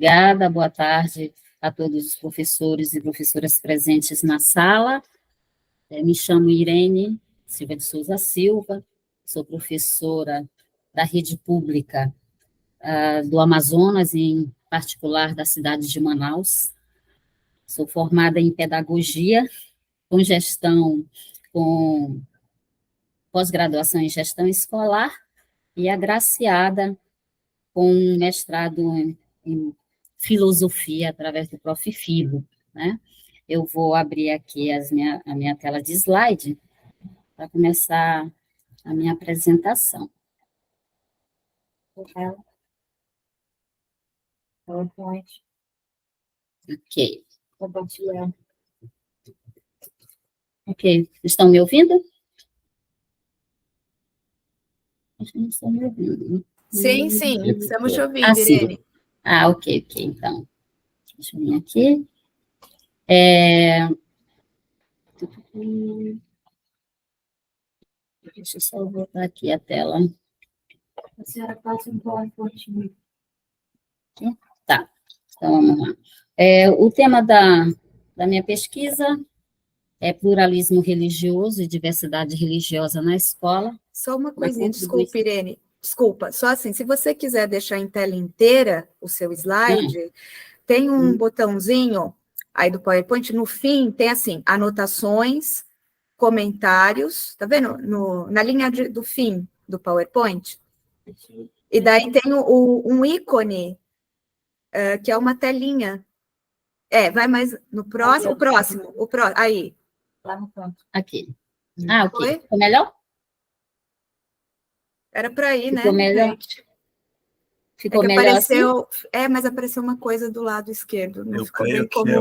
obrigada. Boa tarde a todos os professores e professoras presentes na sala. Me chamo Irene Silva de Souza Silva, sou professora da rede pública do Amazonas, em particular da cidade de Manaus. Sou formada em pedagogia, com gestão, com pós-graduação em gestão escolar e agraciada com um mestrado em filosofia através do Prof. Filo, né? Eu vou abrir aqui a minha tela de slide para começar a minha apresentação. PowerPoint. Ok. Compartilhar. Ok. Estão me ouvindo? Acho que não estão me ouvindo. Sim, estamos te ouvindo, Sim. Irene. Ok, então. Deixa eu vir aqui. Deixa eu só voltar aqui a tela. A senhora passa um PowerPoint. Tá, então vamos lá. O tema da minha pesquisa é pluralismo religioso e diversidade religiosa na escola. Só uma coisinha, desculpa, Irene. Desculpa, só assim, se você quiser deixar em tela inteira o seu slide, tem um botãozinho aí do PowerPoint, no fim tem assim, anotações, comentários, tá vendo? Na linha do fim do PowerPoint. E daí tem um ícone, que é uma telinha. Vai mais no próximo, o próximo, aí. Lá no canto. Aqui. Ok. Ficou melhor? Era para ir, Ficou né? Melhor? Gente? Ficou melhor apareceu, assim? Mas apareceu uma coisa do lado esquerdo. Não Eu creio que é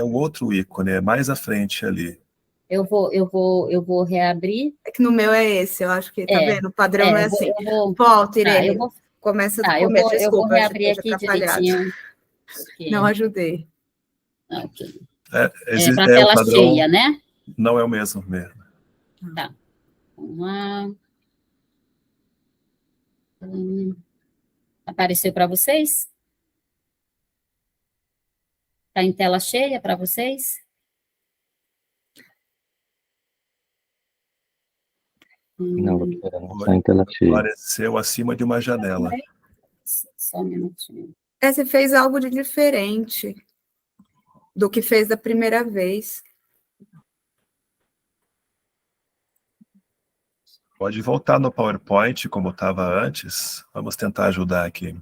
o outro ícone, é mais à frente ali. Eu vou reabrir. É que no meu é esse, eu acho que, tá vendo? O padrão é assim. Volta, Irene. Começa do começo, desculpa. Eu vou reabrir aqui direitinho. Não ajudei. Ok. Para a tela cheia, né? Não é o mesmo. Tá. Vamos lá. Apareceu para vocês? Está em tela cheia para vocês? Não, doutora, não está em tela cheia. Apareceu acima de uma janela. Só um minutinho. Você fez algo de diferente do que fez da primeira vez. Pode voltar no PowerPoint, como estava antes. Vamos tentar ajudar aqui.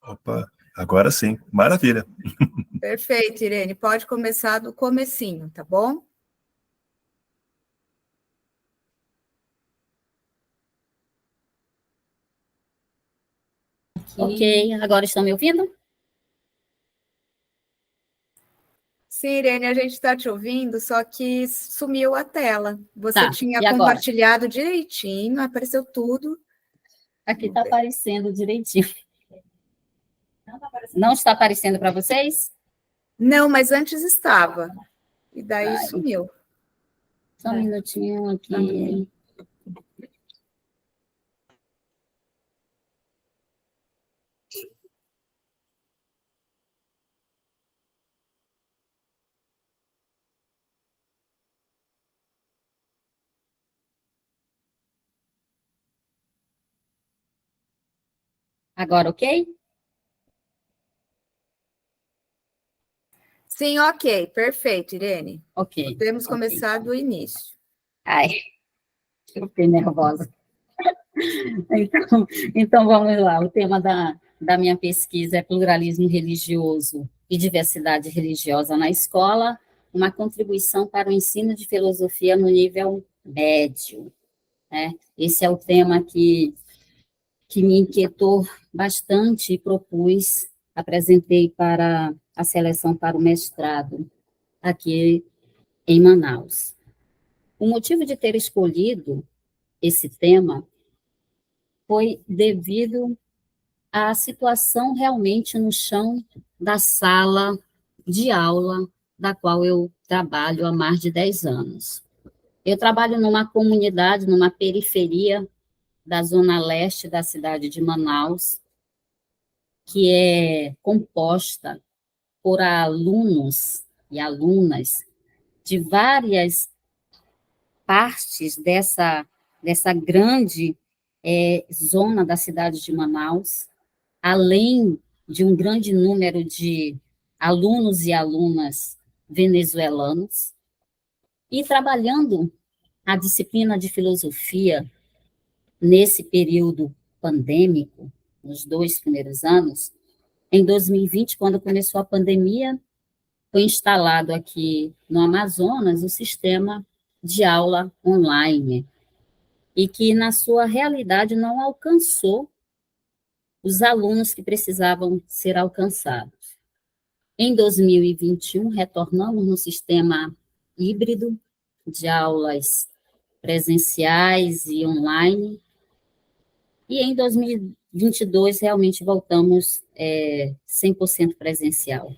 Opa, agora sim. Maravilha. Perfeito, Irene. Pode começar do comecinho, tá bom? Ok, agora estão me ouvindo? Sim, Irene, a gente está te ouvindo, só que sumiu a tela. Você tinha compartilhado direitinho, apareceu tudo. Aqui está aparecendo direitinho. Não está aparecendo para vocês? Não, mas antes estava. E daí sumiu. Só um minutinho aqui. Agora, ok? Sim, ok. Perfeito, Irene. Ok. Podemos começar do início. Ai, eu fiquei nervosa. Então, vamos lá. O tema da minha pesquisa é pluralismo religioso e diversidade religiosa na escola, uma contribuição para o ensino de filosofia no nível médio. Né? Esse é o tema que me inquietou bastante e propus, apresentei para a seleção para o mestrado aqui em Manaus. O motivo de ter escolhido esse tema foi devido à situação realmente no chão da sala de aula da qual eu trabalho há mais de 10 anos. Eu trabalho numa comunidade, numa periferia da zona leste da cidade de Manaus, que é composta por alunos e alunas de várias partes dessa grande zona da cidade de Manaus, além de um grande número de alunos e alunas venezuelanos, e trabalhando a disciplina de filosofia nesse período pandêmico, nos 2 primeiros anos. Em 2020, quando começou a pandemia, foi instalado aqui no Amazonas o sistema de aula online, e que, na sua realidade, não alcançou os alunos que precisavam ser alcançados. Em 2021, retornamos no sistema híbrido de aulas presenciais e online, e em 2022 realmente voltamos 100% presencial.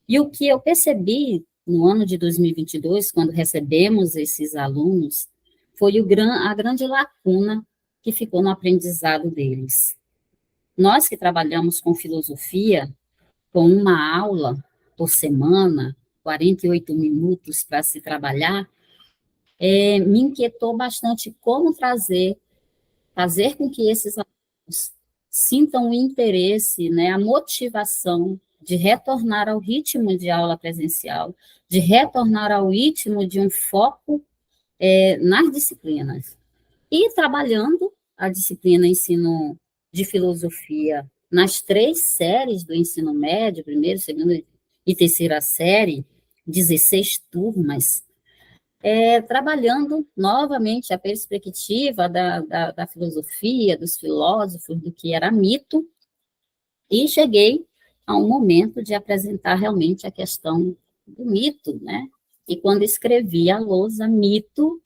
E o que eu percebi no ano de 2022, quando recebemos esses alunos, foi a grande lacuna que ficou no aprendizado deles. Nós que trabalhamos com filosofia, com uma aula por semana, 48 minutos para se trabalhar, me inquietou bastante como fazer com que esses alunos sintam o interesse, né, a motivação de retornar ao ritmo de aula presencial, de retornar ao ritmo de um foco nas disciplinas. E trabalhando a disciplina ensino de filosofia nas 3 séries do ensino médio, primeira, segunda e terceira série, 16 turmas, trabalhando novamente a perspectiva da filosofia, dos filósofos, do que era mito, e cheguei a um momento de apresentar realmente a questão do mito, né? E quando escrevi a lousa mito,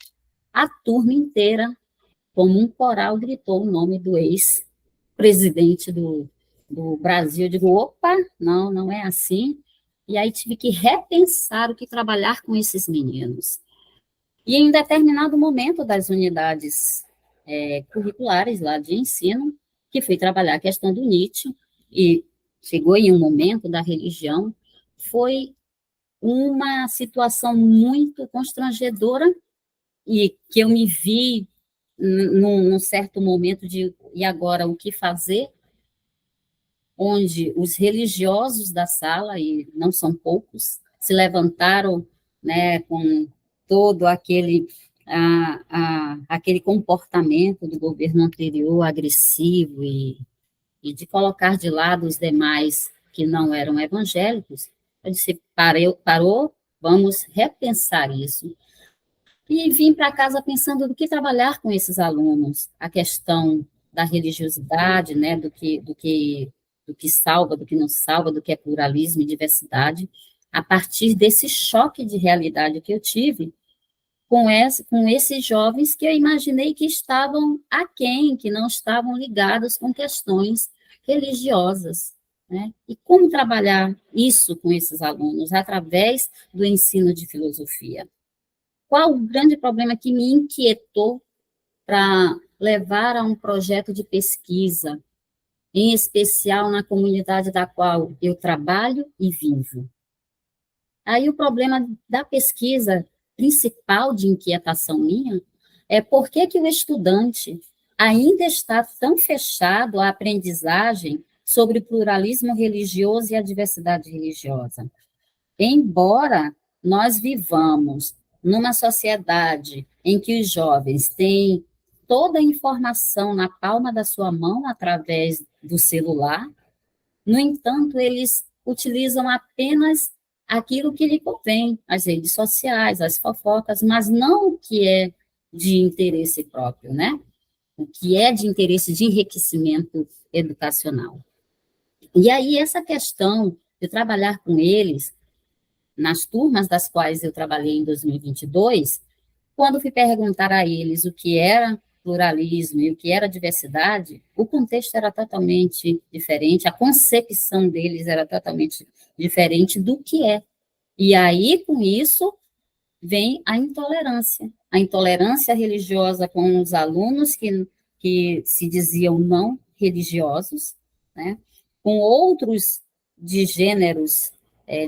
a turma inteira, como um coral, gritou o nome do ex-presidente do Brasil. Eu digo, opa, não é assim. E aí tive que repensar o que trabalhar com esses meninos. E em determinado momento das unidades curriculares lá de ensino, que fui trabalhar a questão do Nietzsche, e chegou em um momento da religião, foi uma situação muito constrangedora, e que eu me vi num certo momento de, e agora, o que fazer? Onde os religiosos da sala, e não são poucos, se levantaram, né, com todo aquele comportamento do governo anterior, agressivo, e de colocar de lado os demais que não eram evangélicos. Eu disse, parou, vamos repensar isso. E vim para casa pensando do que trabalhar com esses alunos, a questão da religiosidade, né, do que salva, do que não salva, do que é pluralismo e diversidade, a partir desse choque de realidade que eu tive com esses jovens que eu imaginei que estavam aquém, que não estavam ligados com questões religiosas, né? E como trabalhar isso com esses alunos através do ensino de filosofia? Qual o grande problema que me inquietou para levar a um projeto de pesquisa, em especial na comunidade da qual eu trabalho e vivo? Aí o problema da pesquisa principal de inquietação minha é por que o estudante ainda está tão fechado à aprendizagem sobre o pluralismo religioso e a diversidade religiosa. Embora nós vivamos numa sociedade em que os jovens têm toda a informação na palma da sua mão através do celular, no entanto, eles utilizam apenas aquilo que lhe convém, as redes sociais, as fofocas, mas não o que é de interesse próprio, né? O que é de interesse de enriquecimento educacional. E aí, essa questão de trabalhar com eles, nas turmas das quais eu trabalhei em 2022, quando fui perguntar a eles o que era pluralismo e o que era diversidade, o contexto era totalmente diferente, a concepção deles era totalmente diferente do que é. E aí, com isso, vem a intolerância religiosa com os alunos que se diziam não religiosos, né? Com outros de gêneros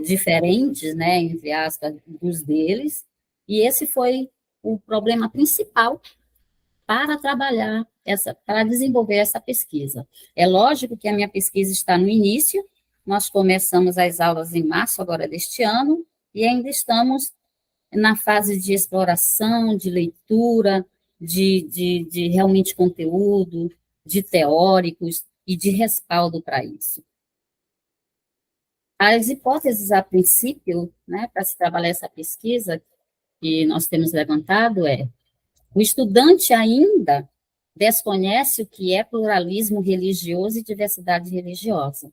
diferentes, né, entre aspas, dos deles, e esse foi o problema principal para trabalhar para desenvolver essa pesquisa. É lógico que a minha pesquisa está no início, nós começamos as aulas em março agora deste ano, e ainda estamos na fase de exploração, de leitura, de realmente conteúdo, de teóricos e de respaldo para isso. As hipóteses, a princípio, né, para se trabalhar essa pesquisa que nós temos levantado o estudante ainda desconhece o que é pluralismo religioso e diversidade religiosa,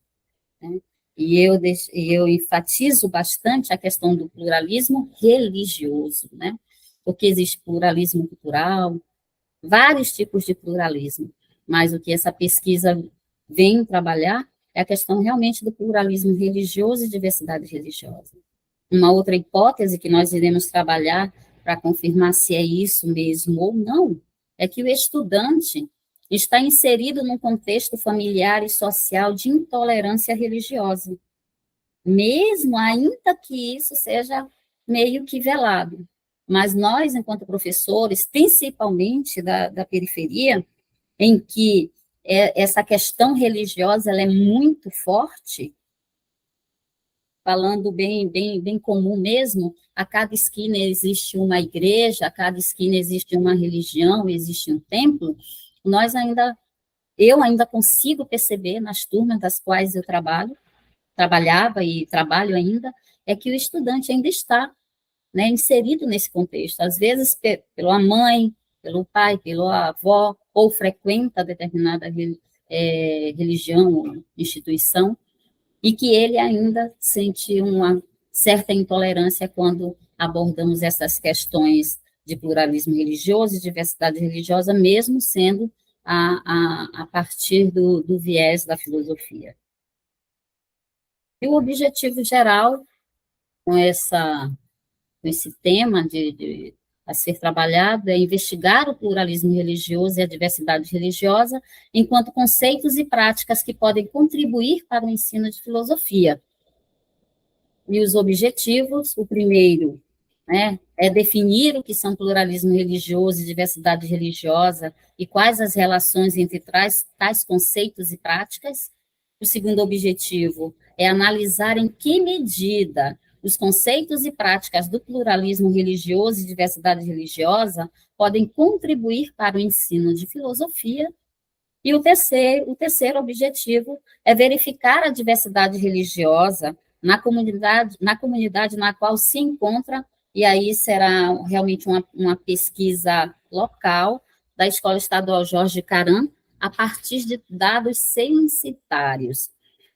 né? E eu enfatizo bastante a questão do pluralismo religioso, né? Porque existe pluralismo cultural, vários tipos de pluralismo, mas o que essa pesquisa vem trabalhar é a questão realmente do pluralismo religioso e diversidade religiosa. Uma outra hipótese que nós iremos trabalhar para confirmar se é isso mesmo ou não, é que o estudante está inserido num contexto familiar e social de intolerância religiosa, mesmo ainda que isso seja meio que velado. Mas nós, enquanto professores, principalmente da periferia, em que essa questão religiosa ela é muito forte, falando bem comum mesmo, a cada esquina existe uma igreja, a cada esquina existe uma religião, existe um templo, eu ainda consigo perceber nas turmas das quais eu trabalhava e trabalho ainda, é que o estudante ainda está, né, inserido nesse contexto, às vezes pela mãe, pelo pai, pela avó, ou frequenta determinada religião ou instituição, e que ele ainda sente uma certa intolerância quando abordamos essas questões de pluralismo religioso e diversidade religiosa, mesmo sendo a partir do viés da filosofia. E o objetivo geral com esse tema a ser trabalhado é investigar o pluralismo religioso e a diversidade religiosa enquanto conceitos e práticas que podem contribuir para o ensino de filosofia. E os objetivos, o primeiro, né, é definir o que são pluralismo religioso e diversidade religiosa e quais as relações entre tais conceitos e práticas. O segundo objetivo é analisar em que medida os conceitos e práticas do pluralismo religioso e diversidade religiosa podem contribuir para o ensino de filosofia. E o terceiro objetivo é verificar a diversidade religiosa na comunidade na qual se encontra, e aí será realmente uma pesquisa local da Escola Estadual Jorge Caram, a partir de dados censitários.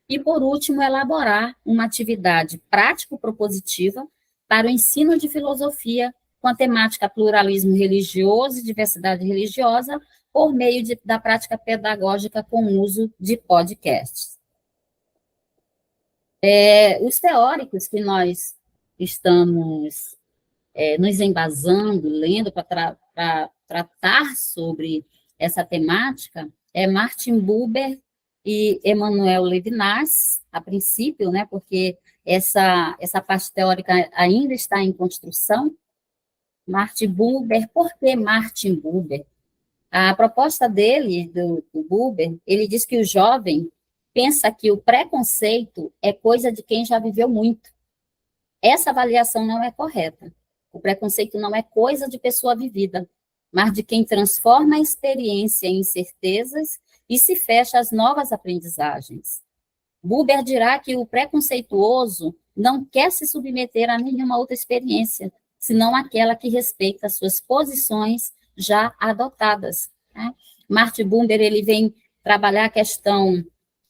E, por último, elaborar uma atividade prático-propositiva para o ensino de filosofia com a temática pluralismo religioso e diversidade religiosa por meio da prática pedagógica com o uso de podcasts. Os teóricos que nós estamos nos embasando, lendo para tratar sobre essa temática é Martin Buber e Emmanuel Levinas, a princípio, né, porque essa parte teórica ainda está em construção. Martin Buber, por que Martin Buber? A proposta dele, do Buber, ele diz que o jovem pensa que o preconceito é coisa de quem já viveu muito. Essa avaliação não é correta. O preconceito não é coisa de pessoa vivida, mas de quem transforma a experiência em certezas e se fecha às novas aprendizagens. Buber dirá que o preconceituoso não quer se submeter a nenhuma outra experiência, senão aquela que respeita suas posições já adotadas, né? Martin Buber, ele vem trabalhar a questão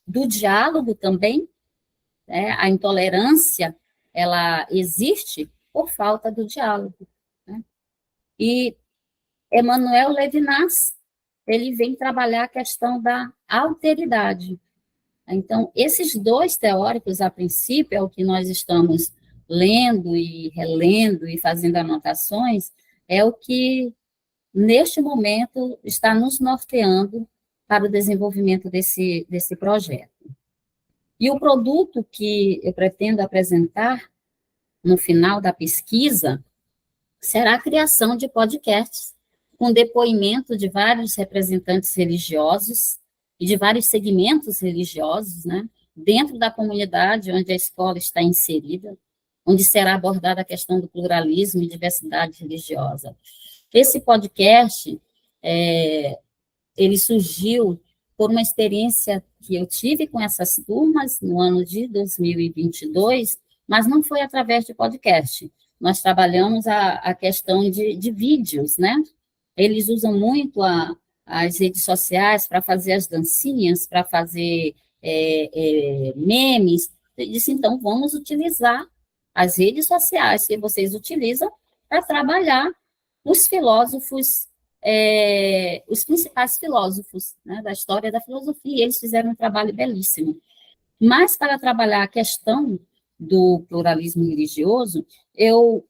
do diálogo também, né? A intolerância, ela existe por falta do diálogo, né? E Emmanuel Levinas, ele vem trabalhar a questão da alteridade. Então, esses dois teóricos, a princípio, é o que nós estamos lendo e relendo e fazendo anotações, é o que, neste momento, está nos norteando para o desenvolvimento desse projeto. E o produto que eu pretendo apresentar no final da pesquisa será a criação de podcasts com depoimento de vários representantes religiosos e de vários segmentos religiosos, né, dentro da comunidade onde a escola está inserida, onde será abordada a questão do pluralismo e diversidade religiosa. Esse podcast, ele surgiu por uma experiência que eu tive com essas turmas no ano de 2022, mas não foi através de podcast. Nós trabalhamos a questão de vídeos, né? Eles usam muito as redes sociais para fazer as dancinhas, para fazer memes. Eu disse, então, vamos utilizar as redes sociais que vocês utilizam para trabalhar os filósofos, os principais filósofos, né, da história da filosofia. Eles fizeram um trabalho belíssimo. Mas, para trabalhar a questão do pluralismo religioso, eu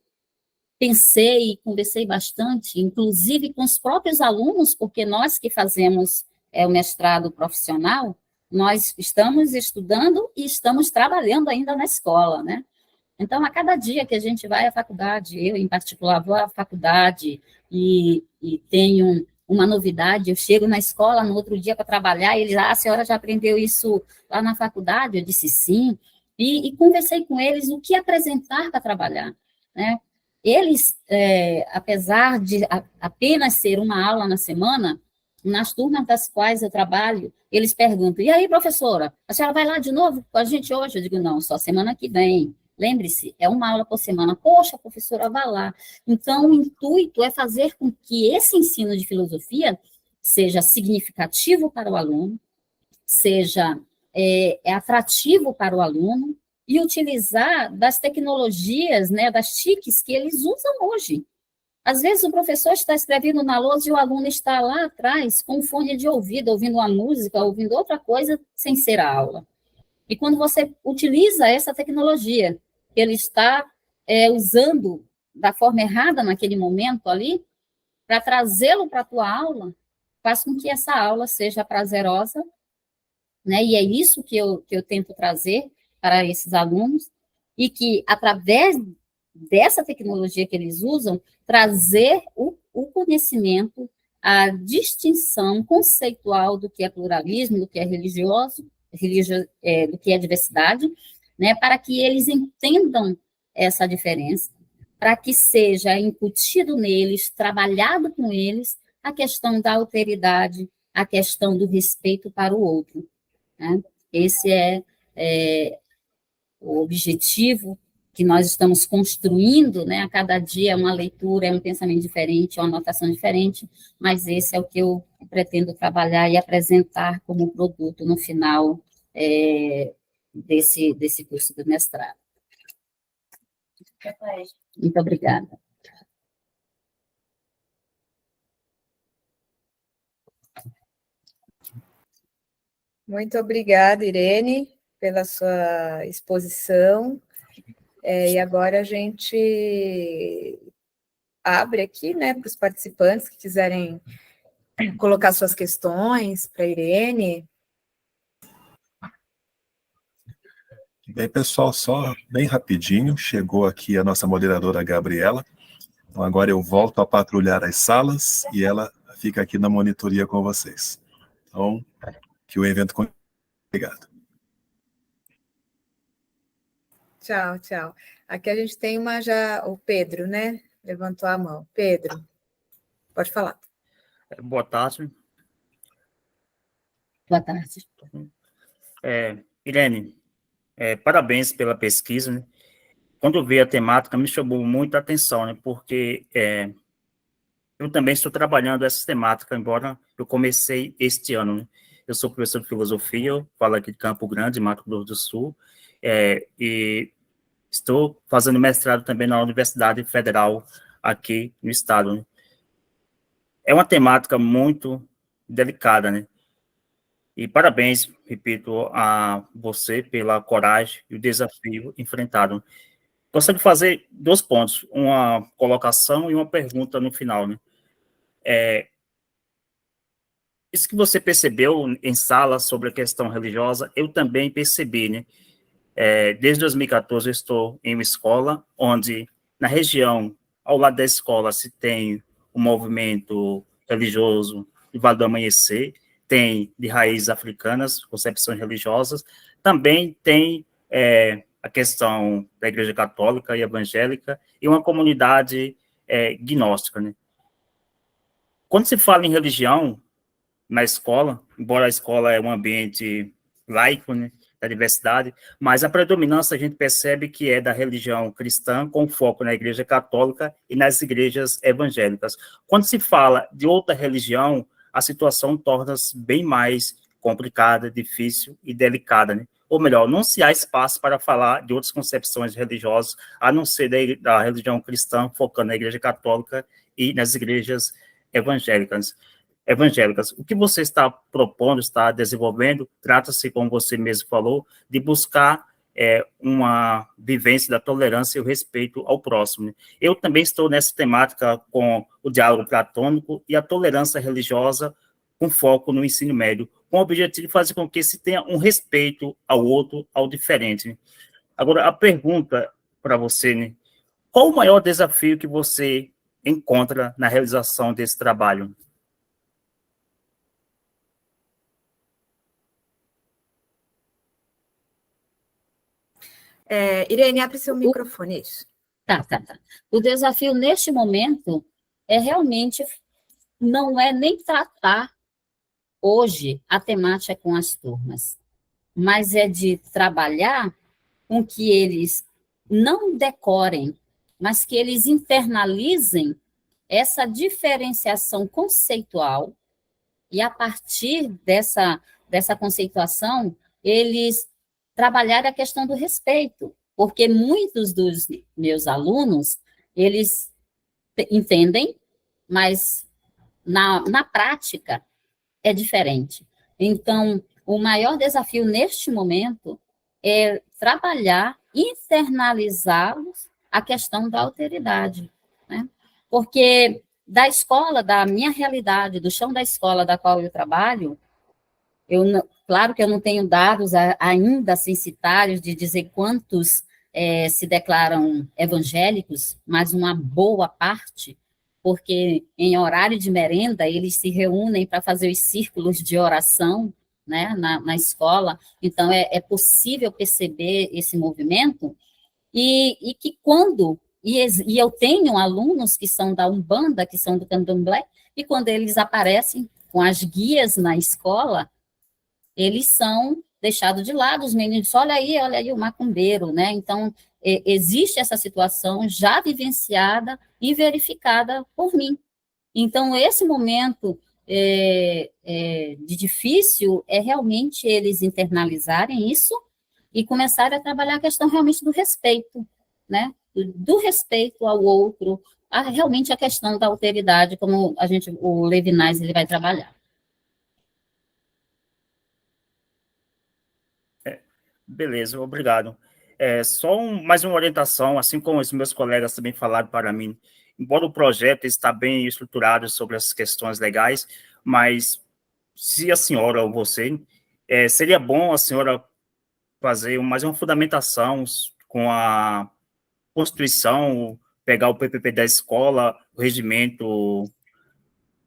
pensei e conversei bastante, inclusive com os próprios alunos, porque nós que fazemos o mestrado profissional, nós estamos estudando e estamos trabalhando ainda na escola, né? Então, a cada dia que a gente vai à faculdade, eu, em particular, vou à faculdade e tenho uma novidade, eu chego na escola no outro dia para trabalhar, e eles, a senhora já aprendeu isso lá na faculdade? Eu disse sim, e conversei com eles o que apresentar para trabalhar, né? Eles, apesar de apenas ser uma aula na semana, nas turmas das quais eu trabalho, eles perguntam, e aí, professora, a senhora vai lá de novo com a gente hoje? Eu digo, não, só semana que vem. Lembre-se, é uma aula por semana. Poxa, professora, vá lá. Então, o intuito é fazer com que esse ensino de filosofia seja significativo para o aluno, seja atrativo para o aluno, e utilizar das tecnologias, né, das TICs que eles usam hoje. Às vezes o professor está escrevendo na lousa e o aluno está lá atrás com um fone de ouvido, ouvindo uma música, ouvindo outra coisa, sem ser a aula. E quando você utiliza essa tecnologia, que ele está usando da forma errada naquele momento ali, para trazê-lo para a tua aula, faz com que essa aula seja prazerosa, né? E é isso que eu tento trazer para esses alunos, e que, através dessa tecnologia que eles usam, trazer o conhecimento, a distinção conceitual do que é pluralismo, do que é do que é diversidade, né, para que eles entendam essa diferença, para que seja incutido neles, trabalhado com eles, a questão da alteridade, a questão do respeito para o outro, né? Esse é o objetivo que nós estamos construindo, né? A cada dia é uma leitura, é um pensamento diferente, é uma anotação diferente, mas esse é o que eu pretendo trabalhar e apresentar como produto no final desse curso do mestrado. Muito obrigada. Muito obrigada, Irene, pela sua exposição. E agora a gente abre aqui, né, para os participantes que quiserem colocar suas questões para a Irene. Bem, pessoal, só bem rapidinho, chegou aqui a nossa moderadora Gabriela. Então, agora eu volto a patrulhar as salas e ela fica aqui na monitoria com vocês. Então, que o evento continue. Obrigado. Tchau, tchau. Aqui a gente tem o Pedro, né? Levantou a mão. Pedro, pode falar. Boa tarde. Boa tarde. Irene, parabéns pela pesquisa, né? Quando eu vi a temática, me chamou muita atenção, né? Porque eu também estou trabalhando essa temática, embora eu comecei este ano, né? Eu sou professor de filosofia, eu falo aqui de Campo Grande, Mato Grosso do Sul, e estou fazendo mestrado também na Universidade Federal aqui no estado, né? É uma temática muito delicada, né? E parabéns, repito, a você pela coragem e o desafio enfrentado. Gostaria de fazer 2 pontos, uma colocação e uma pergunta no final, né? Isso que você percebeu em sala sobre a questão religiosa, eu também percebi, né? Desde 2014 eu estou em uma escola onde, na região, ao lado da escola, se tem um movimento religioso de Vale do Amanhecer, tem de raízes africanas, concepções religiosas, também tem a questão da Igreja Católica e Evangélica e uma comunidade gnóstica, né? Quando se fala em religião na escola, embora a escola é um ambiente laico, né, da diversidade, mas a predominância a gente percebe que é da religião cristã, com foco na Igreja Católica e nas igrejas evangélicas. Quando se fala de outra religião, a situação torna-se bem mais complicada, difícil e delicada, né? Ou melhor, não se há espaço para falar de outras concepções religiosas, a não ser da religião cristã, focando na Igreja Católica e nas igrejas evangélicas. O que você está propondo, está desenvolvendo, trata-se, como você mesmo falou, de buscar uma vivência da tolerância e o respeito ao próximo. Eu também estou nessa temática com o diálogo platônico e a tolerância religiosa com foco no ensino médio, com o objetivo de fazer com que se tenha um respeito ao outro, ao diferente. Agora, a pergunta para você, né? Qual o maior desafio que você encontra na realização desse trabalho? Irene, abre seu microfone, isso. Tá. O desafio neste momento é realmente, não é nem tratar hoje a temática com as turmas, mas é de trabalhar com que eles não decorem, mas que eles internalizem essa diferenciação conceitual e, a partir dessa conceituação, eles trabalharem a questão do respeito, porque muitos dos meus alunos, eles entendem, mas na prática é diferente. Então, o maior desafio neste momento é trabalhar, internalizá-los a questão da alteridade, né? Porque da escola, da minha realidade, do chão da escola da qual eu trabalho, claro que eu não tenho dados ainda censitários de dizer quantos se declaram evangélicos, mas uma boa parte, porque em horário de merenda eles se reúnem para fazer os círculos de oração, né, na escola, então é possível perceber esse movimento, e que quando, e eu tenho alunos que são da Umbanda, que são do Candomblé, e quando eles aparecem com as guias na escola, eles são deixados de lado, os meninos, olha aí o macumbeiro, né? Então, existe essa situação já vivenciada e verificada por mim. Então, esse momento de difícil é realmente eles internalizarem isso e começarem a trabalhar a questão realmente do respeito, né? Do respeito ao outro, realmente a questão da alteridade, como o Levinas ele vai trabalhar. Beleza, obrigado. Só mais uma orientação, assim como os meus colegas também falaram para mim, embora o projeto está bem estruturado sobre as questões legais, mas se a senhora ou você, seria bom a senhora fazer mais uma fundamentação com a Constituição, pegar o PPP da escola, o regimento,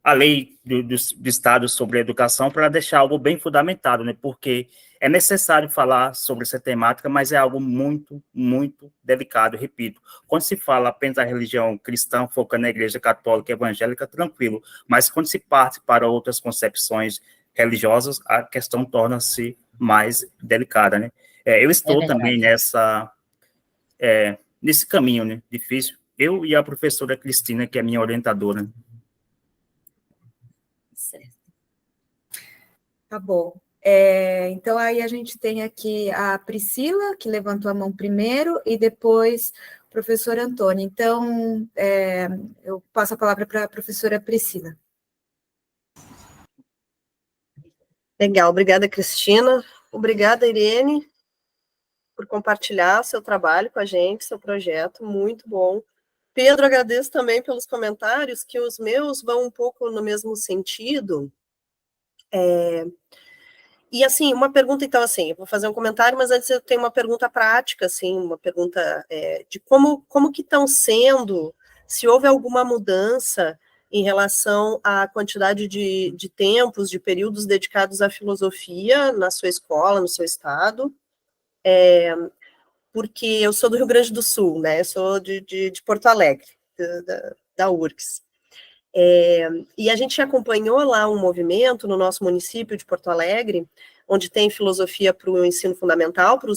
a lei do Estado sobre a educação, para deixar algo bem fundamentado, né? Porque é necessário falar sobre essa temática, mas é algo muito, muito delicado, repito. Quando se fala apenas da religião cristã, focando na igreja católica e evangélica, tranquilo, mas quando se parte para outras concepções religiosas, a questão torna-se mais delicada, né? Eu estou também nesse caminho, né? Difícil. Eu e a professora Cristina, que é minha orientadora. Certo. Tá bom. Então, aí a gente tem aqui a Priscila, que levantou a mão primeiro, e depois o professor Antônio. Então, eu passo a palavra para a professora Priscila. Legal, obrigada, Cristina. Obrigada, Irene, por compartilhar seu trabalho com a gente, seu projeto, muito bom. Pedro, agradeço também pelos comentários, que os meus vão um pouco no mesmo sentido. E, assim, uma pergunta, então, assim, eu vou fazer um comentário, mas antes eu tenho uma pergunta prática, assim, uma pergunta de como que estão sendo, se houve alguma mudança em relação à quantidade de tempos, de períodos dedicados à filosofia na sua escola, no seu estado, porque eu sou do Rio Grande do Sul, né, eu sou de Porto Alegre, da URGS. E a gente acompanhou lá um movimento no nosso município de Porto Alegre, onde tem filosofia para o ensino fundamental, para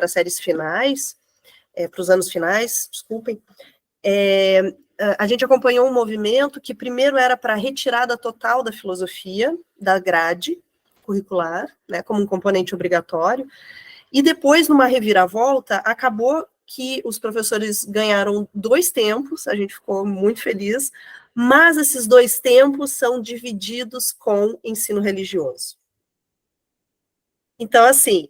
as séries finais, para os anos finais, desculpem. A gente acompanhou um movimento que primeiro era para a retirada total da filosofia da grade curricular, né, como um componente obrigatório, e depois, numa reviravolta, acabou que os professores ganharam 2 tempos, a gente ficou muito feliz, mas esses 2 tempos são divididos com ensino religioso. Então, assim,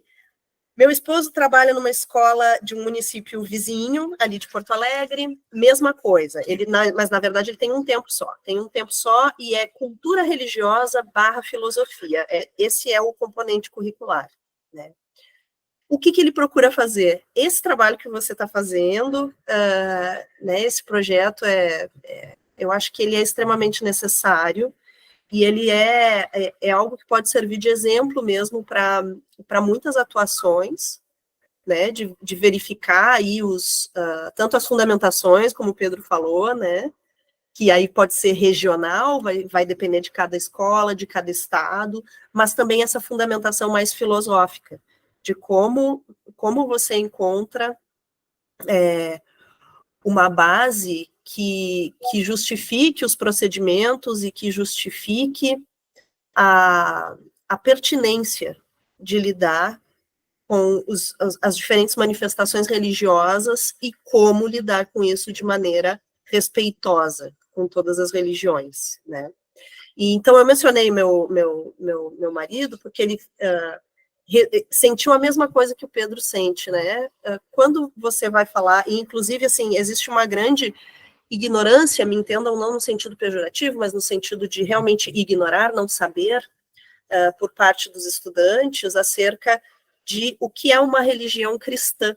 meu esposo trabalha numa escola de um município vizinho, ali de Porto Alegre, mesma coisa, mas na verdade ele tem um tempo só, e é cultura religiosa / filosofia, esse é o componente curricular, né? O que ele procura fazer? Esse trabalho que você está fazendo, né, esse projeto, eu acho que ele é extremamente necessário, e ele é algo que pode servir de exemplo mesmo para muitas atuações, né, de verificar aí tanto as fundamentações, como o Pedro falou, né, que aí pode ser regional, vai depender de cada escola, de cada estado, mas também essa fundamentação mais filosófica, de como você encontra uma base que justifique os procedimentos e que justifique a pertinência de lidar com as diferentes manifestações religiosas e como lidar com isso de maneira respeitosa com todas as religiões, né? E então eu mencionei meu marido porque ele sentiu a mesma coisa que o Pedro sente, né? Quando você vai falar, e inclusive, assim, existe uma grande ignorância, me entendam, não no sentido pejorativo, mas no sentido de realmente ignorar, não saber, por parte dos estudantes, acerca de o que é uma religião cristã.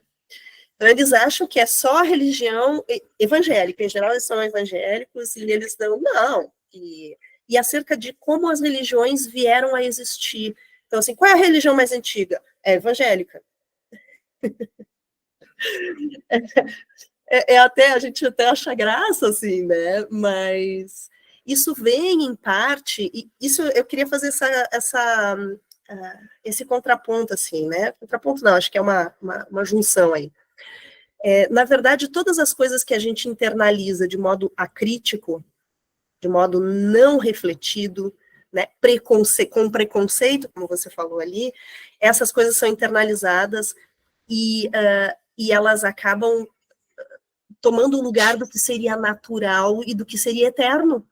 Então, eles acham que é só a religião evangélica, em geral eles são evangélicos, e eles não, e acerca de como as religiões vieram a existir. Então, assim, qual é a religião mais antiga? É evangélica. A gente até acha graça, assim, né? Mas isso vem, em parte, e isso eu queria fazer esse contraponto, assim, né? Contraponto não, acho que é uma junção aí. Na verdade, todas as coisas que a gente internaliza de modo acrítico, de modo não refletido, né, com preconceito, como você falou ali, essas coisas são internalizadas e elas acabam tomando o lugar do que seria natural e do que seria eterno,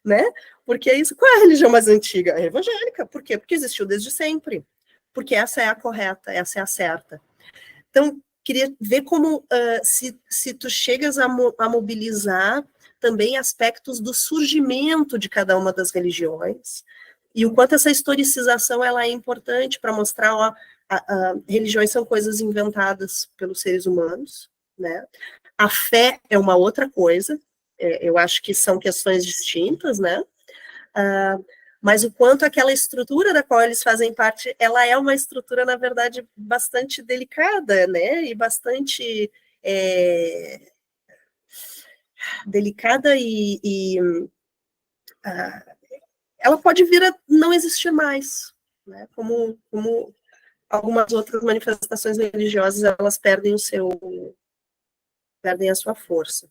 né? Porque é isso. Qual é a religião mais antiga? É evangélica. Por quê? Porque existiu desde sempre. Porque essa é a correta, essa é a certa. Então, queria ver como, se tu chegas a mobilizar também aspectos do surgimento de cada uma das religiões, e o quanto essa historicização ela é importante para mostrar, ó, religiões são coisas inventadas pelos seres humanos, né? A fé é uma outra coisa, eu acho que são questões distintas, né? Mas o quanto aquela estrutura da qual eles fazem parte, ela é uma estrutura, na verdade, bastante delicada, né? E bastante delicada ela pode vir a não existir mais, né? Como algumas outras manifestações religiosas, elas perdem a sua força.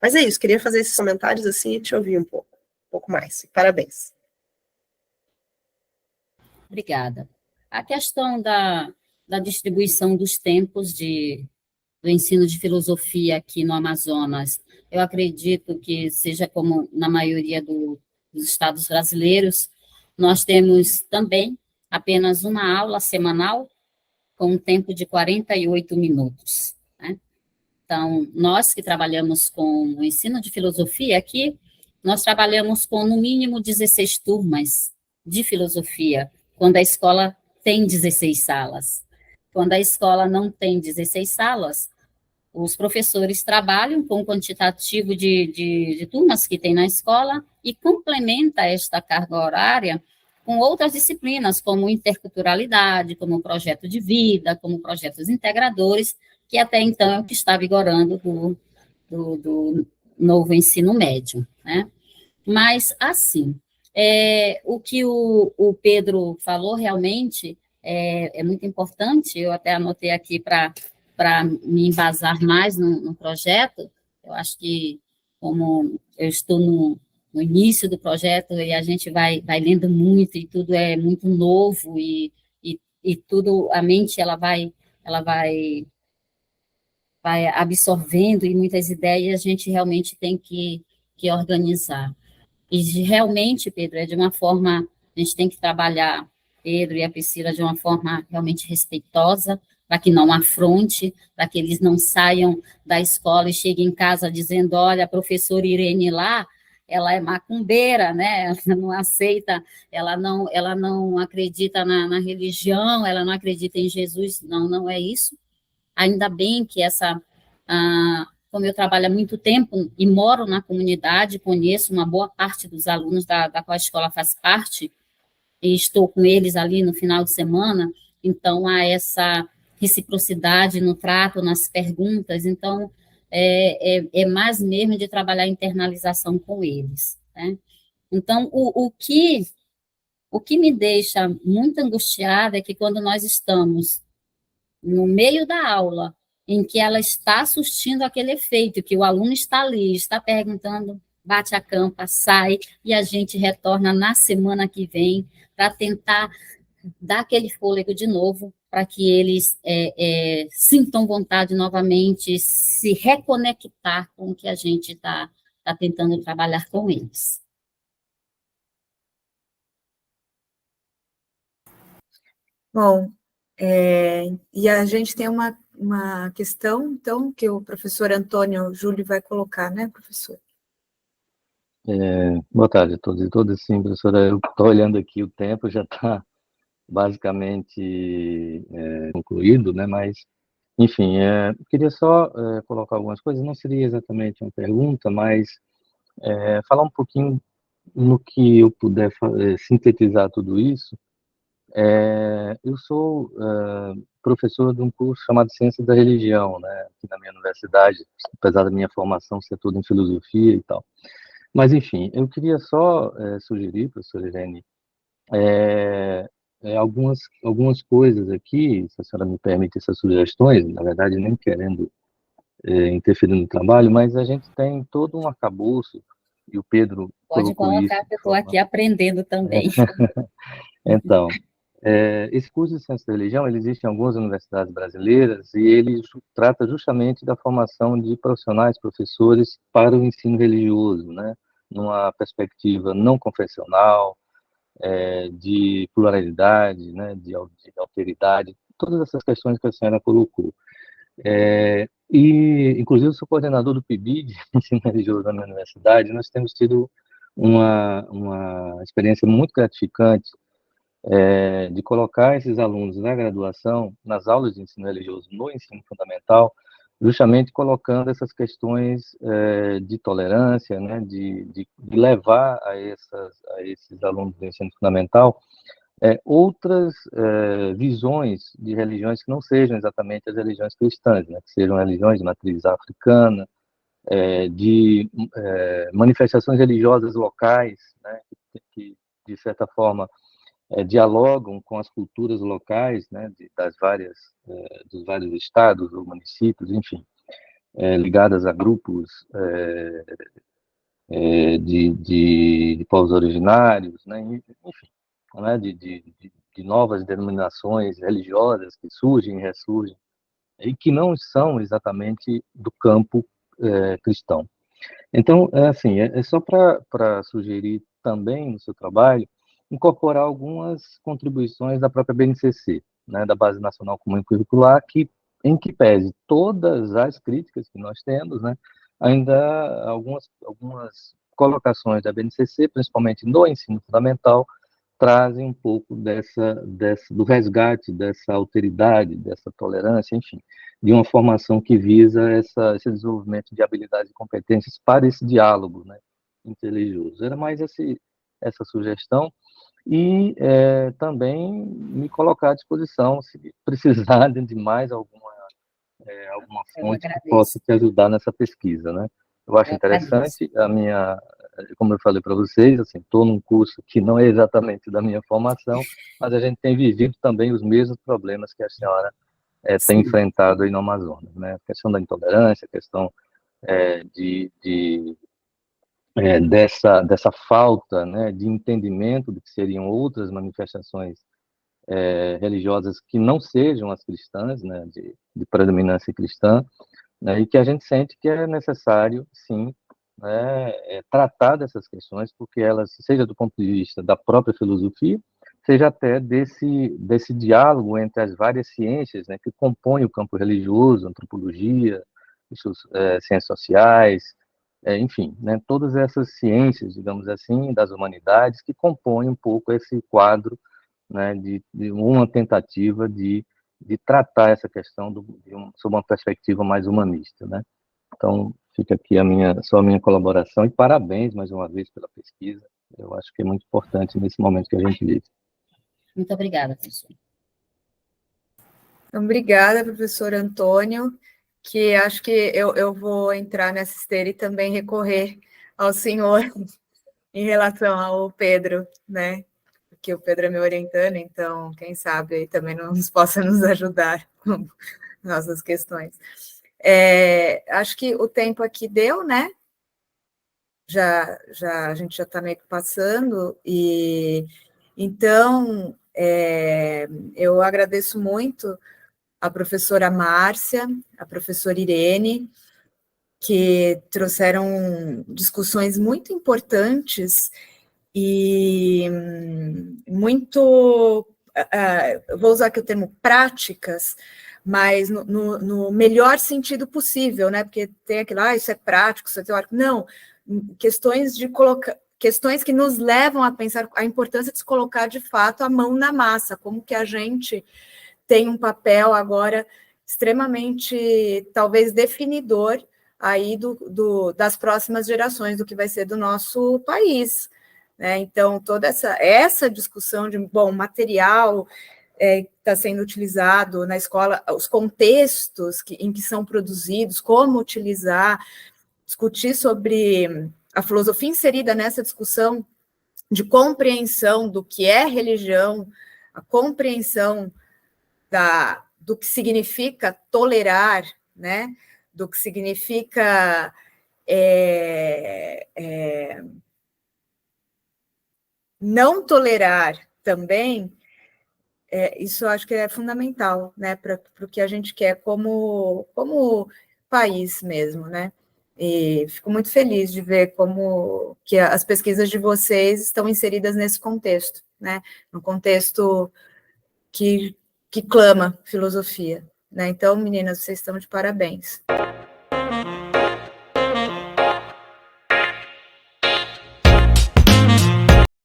Mas é isso, queria fazer esses comentários assim e te ouvir um pouco mais. Parabéns. Obrigada. A questão da distribuição dos tempos do ensino de filosofia aqui no Amazonas, eu acredito que seja como na maioria dos estados brasileiros, Nós temos também apenas uma aula semanal, com um tempo de 48 minutos, né? Então, nós que trabalhamos com o ensino de filosofia aqui, nós trabalhamos com, no mínimo, 16 turmas de filosofia, quando a escola tem 16 salas. Quando a escola não tem 16 salas, os professores trabalham com o quantitativo de turmas que tem na escola e complementa esta carga horária com outras disciplinas, como interculturalidade, como projeto de vida, como projetos integradores, que até então é o que está vigorando do novo ensino médio, né? Mas, assim, o que o Pedro falou realmente é muito importante, eu até anotei aqui para me embasar mais no projeto. Eu acho que, como eu estou no início do projeto, e a gente vai lendo muito, e tudo é muito novo, e tudo, a mente, ela vai absorvendo, e muitas ideias a gente realmente tem que organizar. E realmente, Pedro, é de uma forma, a gente tem que trabalhar, Pedro e a Priscila, de uma forma realmente respeitosa, para que não afronte, para que eles não saiam da escola e cheguem em casa dizendo, olha, a professora Irene lá, ela é macumbeira, né? Ela não aceita, ela não acredita na religião, ela não acredita em Jesus. Não, não é isso. Ainda bem que como eu trabalho há muito tempo e moro na comunidade, conheço uma boa parte dos alunos da qual a escola faz parte, e estou com eles ali no final de semana, então há essa reciprocidade no trato, nas perguntas, então é mais mesmo de trabalhar a internalização com eles, né? Então, o que me deixa muito angustiada é que quando nós estamos no meio da aula, em que ela está surtindo aquele efeito, que o aluno está ali, está perguntando, bate a campa, sai, e a gente retorna na semana que vem para tentar dar aquele fôlego de novo, para que eles sintam vontade novamente, se reconectar com o que a gente está tentando trabalhar com eles. Bom, e a gente tem uma questão, então, que o professor Antônio Júlio vai colocar, né, professor? Boa tarde a todos e todas. Sim, professora, eu estou olhando aqui, o tempo já está basicamente concluído, né? Mas, enfim, queria só colocar algumas coisas. Não seria exatamente uma pergunta, mas falar um pouquinho no que eu puder sintetizar tudo isso. Eu sou professor de um curso chamado Ciências da Religião, né? Aqui na minha universidade, apesar da minha formação ser toda em filosofia e tal. Mas, enfim, eu queria só sugerir, professora Irene, algumas coisas aqui, se a senhora me permite essas sugestões, na verdade, nem querendo interferir no trabalho, mas a gente tem todo um arcabouço, e o Pedro Pode colocou isso. colocar, que eu estou aqui aprendendo também. Então, esse curso de Ciência da Religião, ele existe em algumas universidades brasileiras e ele trata justamente da formação de profissionais, professores para o ensino religioso, né? Numa perspectiva não confessional, de pluralidade, né? De alteridade, todas essas questões que a senhora colocou. E, inclusive, eu sou coordenador do PIBID, ensino religioso da minha universidade, nós temos tido uma experiência muito gratificante de colocar esses alunos na graduação, nas aulas de ensino religioso no ensino fundamental, justamente colocando essas questões de tolerância, né, de levar a esses alunos do ensino fundamental outras visões de religiões que não sejam exatamente as religiões cristãs, né, que sejam religiões de matriz africana, de manifestações religiosas locais, né, que de certa forma dialogam com as culturas locais, né, dos vários estados ou municípios, enfim, ligadas a grupos de povos originários, né, enfim, né, de novas denominações religiosas que surgem e ressurgem, e que não são exatamente do campo cristão. Então, assim, só para sugerir também no seu trabalho incorporar algumas contribuições da própria BNCC, né, da Base Nacional Comum Curricular, em que pese todas as críticas que nós temos, né, ainda algumas colocações da BNCC, principalmente no ensino fundamental, trazem um pouco do resgate dessa alteridade, dessa tolerância, enfim, de uma formação que visa esse desenvolvimento de habilidades e competências para esse diálogo, né, interreligioso. Era mais essa sugestão, e também me colocar à disposição, se precisar de mais alguma fonte que possa te ajudar nessa pesquisa, né? Eu acho interessante, como eu falei para vocês, assim, estou num curso que não é exatamente da minha formação, mas a gente tem vivido também os mesmos problemas que a senhora tem enfrentado aí no Amazonas, né? A questão da intolerância, a questão dessa falta, né, de entendimento do que seriam outras manifestações religiosas que não sejam as cristãs, né, de predominância cristã, né, e que a gente sente que é necessário, sim, né, tratar dessas questões, porque elas, seja do ponto de vista da própria filosofia, seja até desse diálogo entre as várias ciências, né, que compõem o campo religioso, antropologia, ciências sociais, enfim, né, todas essas ciências, digamos assim, das humanidades, que compõem um pouco esse quadro, né, de uma tentativa de tratar essa questão sob uma perspectiva mais humanista, né? Então, fica aqui só a minha colaboração, e parabéns mais uma vez pela pesquisa. Eu acho que é muito importante nesse momento que a gente vive. Muito obrigada, professor. Obrigada, professor Antônio, que acho que eu vou entrar nessa esteira e também recorrer ao senhor em relação ao Pedro, né? Porque o Pedro é meu orientando, então, quem sabe aí também possa nos ajudar com nossas questões. Acho que o tempo aqui deu, né? A gente já está meio que passando, e então eu agradeço muito a professora Márcia, a professora Irene, que trouxeram discussões muito importantes e muito, vou usar aqui o termo práticas, mas no melhor sentido possível, né? Porque tem aquilo, isso é prático, isso é teórico. Não, questões que nos levam a pensar a importância de se colocar, de fato, a mão na massa, como que a gente tem um papel agora extremamente, talvez, definidor aí das próximas gerações, do que vai ser do nosso país, né? Então, toda essa discussão de, material está sendo utilizado na escola, os contextos em que são produzidos, como utilizar, discutir sobre a filosofia inserida nessa discussão de compreensão do que é religião, a compreensão do que significa tolerar, né? Do que significa não tolerar também, isso eu acho que é fundamental, né? Para o que a gente quer como país mesmo, né? E fico muito feliz de ver como que as pesquisas de vocês estão inseridas nesse contexto, né? No contexto que clama filosofia, né? Então, meninas, vocês estão de parabéns.